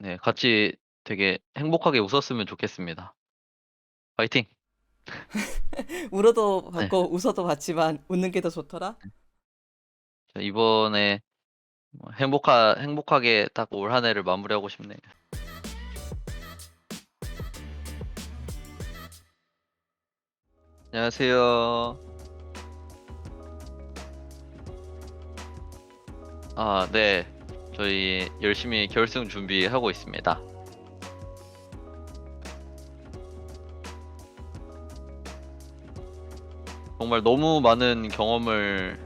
네, 같이 되게 행복하게 웃었으면 좋겠습니다. 화이팅! 울어도 네. 봤고 웃어도 봤지만 웃는 게 더 좋더라? 이번에 뭐 행복하게 딱 올 한 해를 마무리하고 싶네요. 안녕하세요. 아, 네. 저희 열심히 결승 준비하고 있습니다. 정말 너무 많은 경험을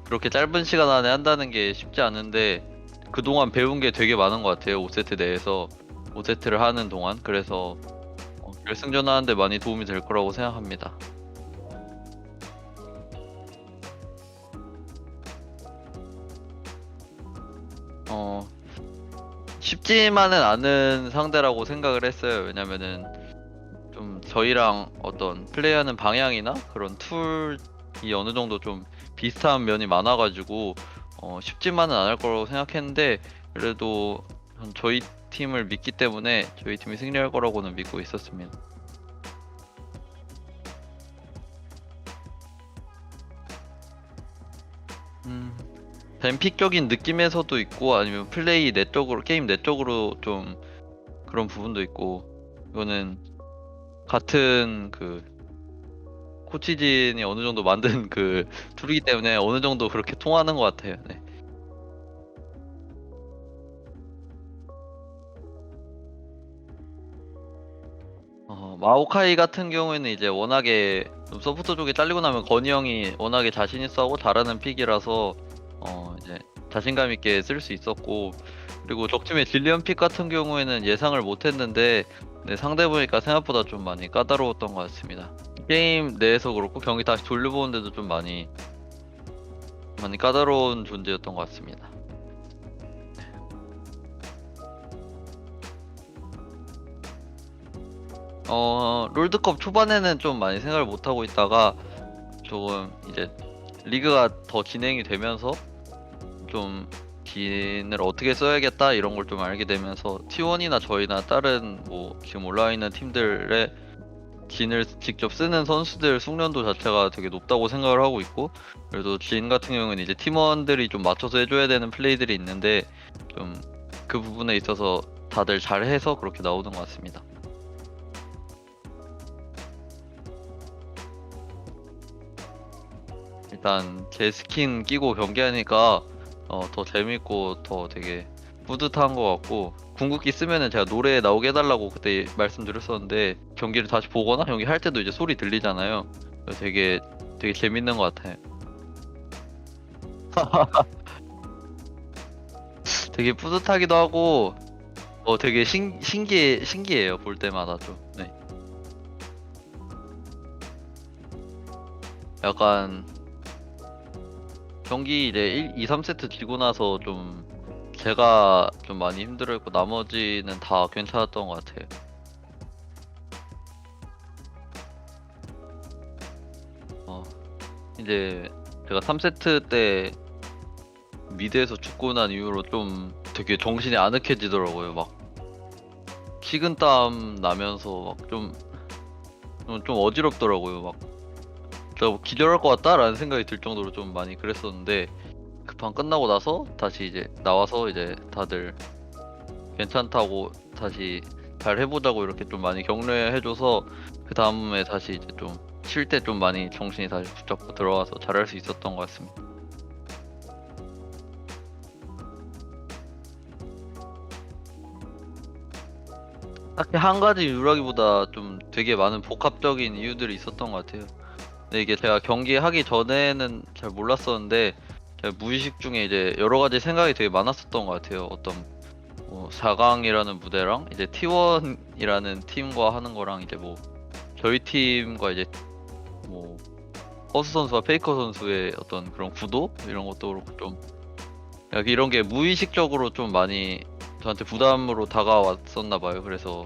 그렇게 짧은 시간 안에 한다는 게 쉽지 않은데, 그동안 배운 게 되게 많은 것 같아요. 5 세트 내에서 5 세트를 하는 동안. 그래서 결승전 하는데 많이 도움이 될 거라고 생각합니다. 어 쉽지만은 않은 상대라고 생각을 했어요. 왜냐면은 좀 저희랑 어떤 플레이하는 방향이나 그런 툴이 어느 정도 좀 비슷한 면이 많아 가지고 쉽지만은 않을 거라고 생각했는데, 그래도 전 저희 팀을 믿기 때문에 저희 팀이 승리할 거라고는 믿고 있었습니다. 음. 뱀픽적인 느낌에서도 있고, 아니면 플레이 내적으로, 게임 내적으로 좀 그런 부분도 있고, 이거는 같은 그 코치진이 어느 정도 만든 그 툴이기 때문에 어느 정도 그렇게 통하는 것 같아요. 네. 마오카이 같은 경우에는 이제 워낙에 좀 서포터 쪽에 잘리고 나면 건희 형이 워낙에 자신 있어 하고 잘하는 픽이라서 이제 자신감 있게 쓸 수 있었고, 그리고 적팀의 질리언 픽 같은 경우에는 예상을 못 했는데, 네, 상대 보니까 생각보다 좀 많이 까다로웠던 것 같습니다. 게임 내에서 그렇고 경기 다시 돌려보는데도 좀 많이 까다로운 존재였던 것 같습니다. 롤드컵 초반에는 좀 많이 생각을 못 하고 있다가, 조금 이제 리그가 더 진행이 되면서 좀 진을 어떻게 써야겠다 이런 걸 좀 알게 되면서, T1이나 저희나 다른 뭐 지금 올라와 있는 팀들의 진을 직접 쓰는 선수들 숙련도 자체가 되게 높다고 생각을 하고 있고, 그래도 진 같은 경우는 이제 팀원들이 좀 맞춰서 해줘야 되는 플레이들이 있는데, 좀 그 부분에 있어서 다들 잘해서 그렇게 나오는 것 같습니다. 일단 제 스킨 끼고 경기하니까 더 재밌고 더 되게 뿌듯한 것 같고, 궁극기 쓰면은 제가 노래 나오게 해달라고 그때 말씀드렸었는데, 경기를 다시 보거나 경기할 때도 이제 소리 들리잖아요. 그래서 되게 재밌는 것 같아요. 되게 뿌듯하기도 하고 되게 신기해요, 볼 때마다 좀. 네. 약간 경기 이제 2, 3세트 지고 나서 좀 제가 좀 많이 힘들어했고, 나머지는 다 괜찮았던 것 같아요. 어 이제 제가 3세트 때 미드에서 죽고 난 이후로 좀 되게 정신이 아늑해지더라고요. 막 식은땀 나면서 막 좀 어지럽더라고요. 막 '저 뭐 기절할 것 같다.'라는 생각이 들 정도로 좀 많이 그랬었는데, 그 판 끝나고 나서 다시 이제 나와서 이제 다들 괜찮다고 다시 잘 해 보자고 이렇게 좀 많이 격려해 줘서, 그다음에 다시 이제 좀 쉴 때 좀 많이 정신이 다시 붙잡고 들어와서 잘할 수 있었던 것 같습니다. 딱히 한 가지 이유라기보다 좀 되게 많은 복합적인 이유들이 있었던 것 같아요. 근데 이게 제가 경기하기 전에는 잘 몰랐었는데, 제가 무의식 중에 이제 여러 가지 생각이 되게 많았었던 것 같아요. 어떤 뭐 4 강이라는 무대랑 이제 T1이라는 팀과 하는 거랑, 이제 뭐 저희 팀과 이제 뭐 허수 선수와 페이커 선수의 어떤 그런 구도 이런 것도 그렇고, 좀 약간 이런 게 무의식적으로 좀 많이 저한테 부담으로 다가왔었나 봐요. 그래서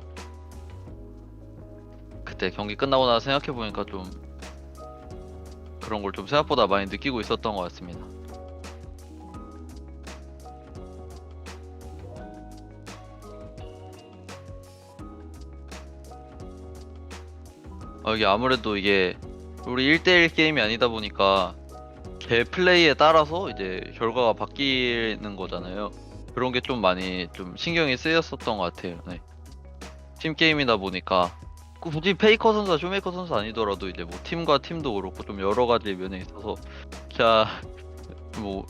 그때 경기 끝나고 나서 생각해 보니까 좀 그런 걸 좀 생각보다 많이 느끼고 있었던 것 같습니다. 이게 아무래도 이게 우리 1대1 게임이 아니다 보니까 제 플레이에 따라서 이제 결과가 바뀌는 거잖아요. 그런 게 좀 많이 좀 신경이 쓰였었던 것 같아요. 네. 팀 게임이다 보니까 굳이 페이커 선수나 쇼메이커 선수 아니더라도 이제 뭐 팀과 팀도 그렇고 좀 여러 가지 면에 있어서 제가 뭐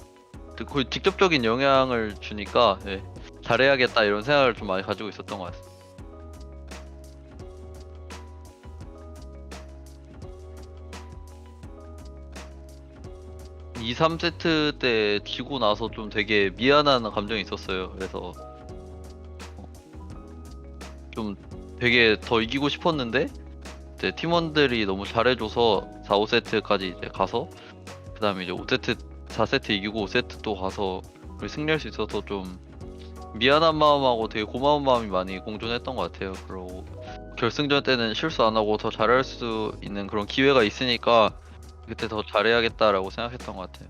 거의 직접적인 영향을 주니까 예, 잘해야겠다 이런 생각을 좀 많이 가지고 있었던 것 같습니다. 2, 3세트 때 지고 나서 좀 되게 미안한 감정이 있었어요. 그래서 좀 되게 더 이기고 싶었는데 이제 팀원들이 너무 잘해줘서 4, 5세트까지 이제 가서 그 다음에 이제 5세트, 4세트 이기고 5세트 또 가서 우리 승리할 수 있어서 좀 미안한 마음하고 되게 고마운 마음이 많이 공존했던 것 같아요. 그리고 결승전 때는 실수 안 하고 더 잘할 수 있는 그런 기회가 있으니까 그때 더 잘해야겠다라고 생각했던 것 같아요.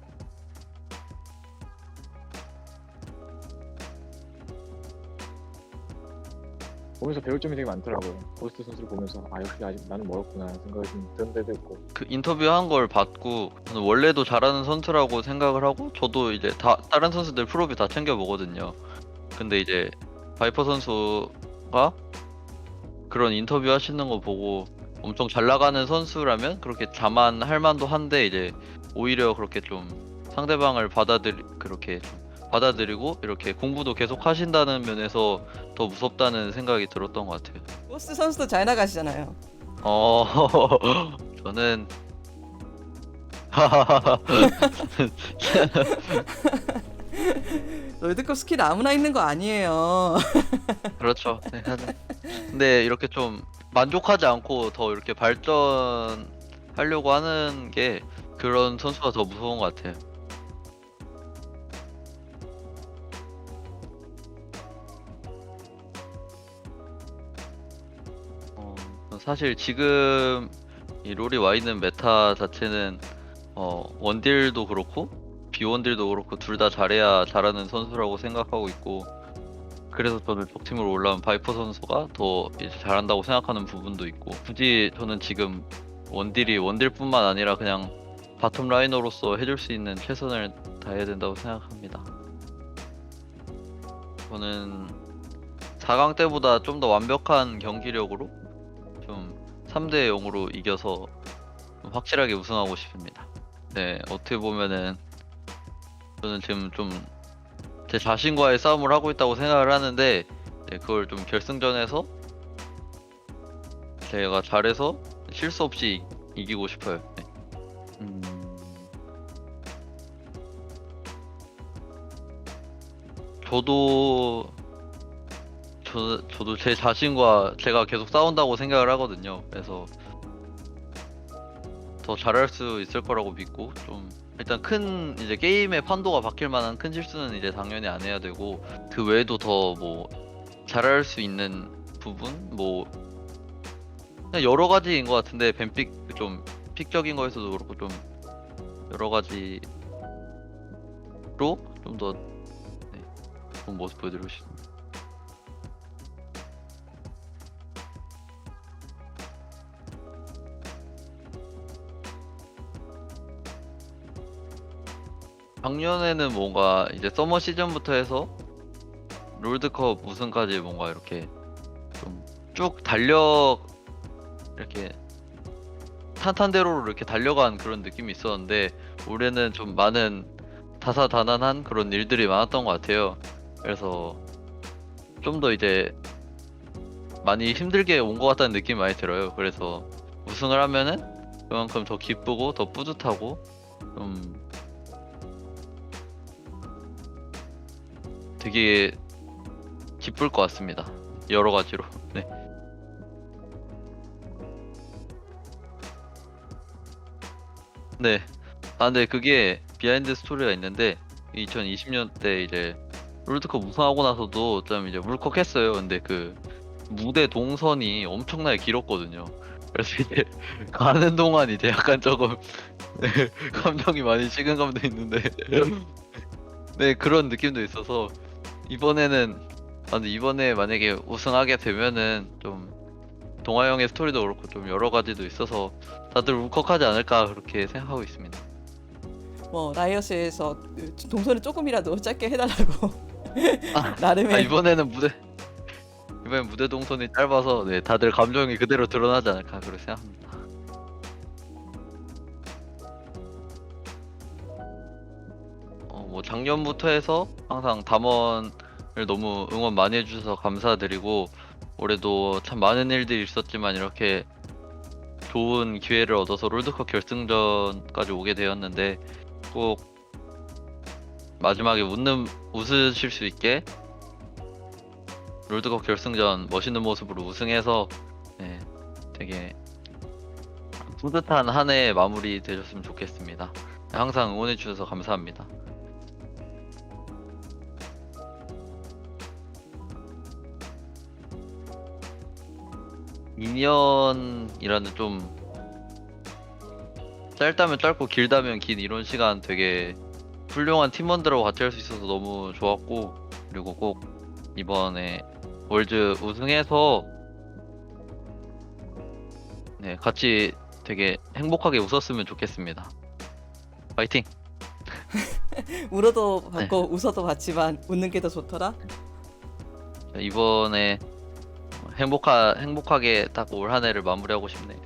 보면서 배울 점이 되게 많더라고요. 고스트 선수를 보면서 아 역시 아직 나는 멀었구나 생각이 좀 드는 데도 있고. 그 인터뷰한 걸 받고 저는 원래도 잘하는 선수라고 생각을 하고 저도 이제 다른 선수들 프로비 다 챙겨 보거든요. 근데 이제 바이퍼 선수가 그런 인터뷰 하시는 거 보고 엄청 잘 나가는 선수라면 그렇게 자만할 만도 한데 이제 오히려 그렇게 좀 상대방을 그렇게 좀 받아들이고 이렇게 공부도 계속 하신다는 면에서 더 무섭다는 생각이 들었던 것 같아요. 보스 선수도 잘 나가시잖아요. 어, 저는 롤드컵 스킬 아무나 있는 거 아니에요. 그렇죠. 네, 근데 이렇게 좀 만족하지 않고 더 이렇게 발전하려고 하는 게 그런 선수가 더 무서운 것 같아요. 사실 지금 이 롤이 와 있는 메타 자체는 원딜도 그렇고 비원딜도 그렇고 둘 다 잘해야 잘하는 선수라고 생각하고 있고 그래서 저는 적팀으로 올라온 바이퍼 선수가 더 이제 잘한다고 생각하는 부분도 있고 굳이 저는 지금 원딜이 원딜뿐만 아니라 그냥 바텀 라이너로서 해줄 수 있는 최선을 다해야 된다고 생각합니다. 저는 4강 때보다 좀 더 완벽한 경기력으로 좀 3대 0으로 이겨서 좀 확실하게 우승하고 싶습니다. 네, 어떻게 보면은 저는 지금 좀 제 자신과의 싸움을 하고 있다고 생각을 하는데 네, 그걸 좀 결승전에서 제가 잘해서 실수 없이 이기고 싶어요. 네. 저도 제 자신과 제가 계속 싸운다고 생각을 하거든요. 그래서 더 잘할 수 있을 거라고 믿고 좀 일단 큰 이제 게임의 판도가 바뀔 만한 큰 실수는 이제 당연히 안 해야 되고 그 외에도 더 뭐 잘할 수 있는 부분 뭐 그냥 여러 가지인 것 같은데 뱀픽 좀 픽적인 거에서도 그렇고 좀 여러 가지로 좀 더 좋은 모습 보여드리고 싶습니다. 작년에는 뭔가 이제 서머 시즌부터 해서 롤드컵 우승까지 뭔가 이렇게 좀 쭉 이렇게 탄탄대로로 이렇게 달려간 그런 느낌이 있었는데 올해는 좀 많은 다사다난한 그런 일들이 많았던 것 같아요. 그래서 좀 더 이제 많이 힘들게 온 것 같다는 느낌이 많이 들어요. 그래서 우승을 하면은 그만큼 더 기쁘고 더 뿌듯하고 좀 되게 기쁠 것 같습니다. 여러 가지로. 네. 네. 아, 근데 그게 비하인드 스토리가 있는데 2020년 때 이제 롤드컵 우승하고 나서도 좀 이제 울컥했어요. 근데 그 무대 동선이 엄청나게 길었거든요. 그래서 이제 가는 동안 이제 약간 조금 네, 감정이 많이 식은 감도 있는데 네 그런 느낌도 있어서 이번에는 근데 이번에 만약에 우승하게 되면은 좀 동아형의 스토리도 그렇고 좀 여러 가지도 있어서 다들 울컥하지 않을까 그렇게 생각하고 있습니다. 뭐 라이엇에서 그 동선을 조금이라도 짧게 해달라고 아, 나름의 이번엔 무대 동선이 짧아서 네 다들 감정이 그대로 드러나지 않을까 그렇게 생각합니다. 뭐 작년부터 해서 항상 담원을 너무 응원 많이 해주셔서 감사드리고 올해도 참 많은 일들이 있었지만 이렇게 좋은 기회를 얻어서 롤드컵 결승전까지 오게 되었는데 꼭 마지막에 웃으실 수 있게 롤드컵 결승전 멋있는 모습으로 우승해서 네, 되게 뿌듯한 한 해 마무리 되셨으면 좋겠습니다. 항상 응원해 주셔서 감사합니다. (2년이라는) 좀 짧다면 짧고 길다면 긴 이런 시간 되게 훌륭한 팀원들하고 같이 할 수 있어서 너무 좋았고 그리고 꼭 이번에 월즈 우승해서 네 같이 되게 행복하게 웃었으면 좋겠습니다. 파이팅! 울어도 받고 웃어도 받지만 웃는 게 더 좋더라. 이번에 행복하게 딱 올 한 해를 마무리하고 싶네요.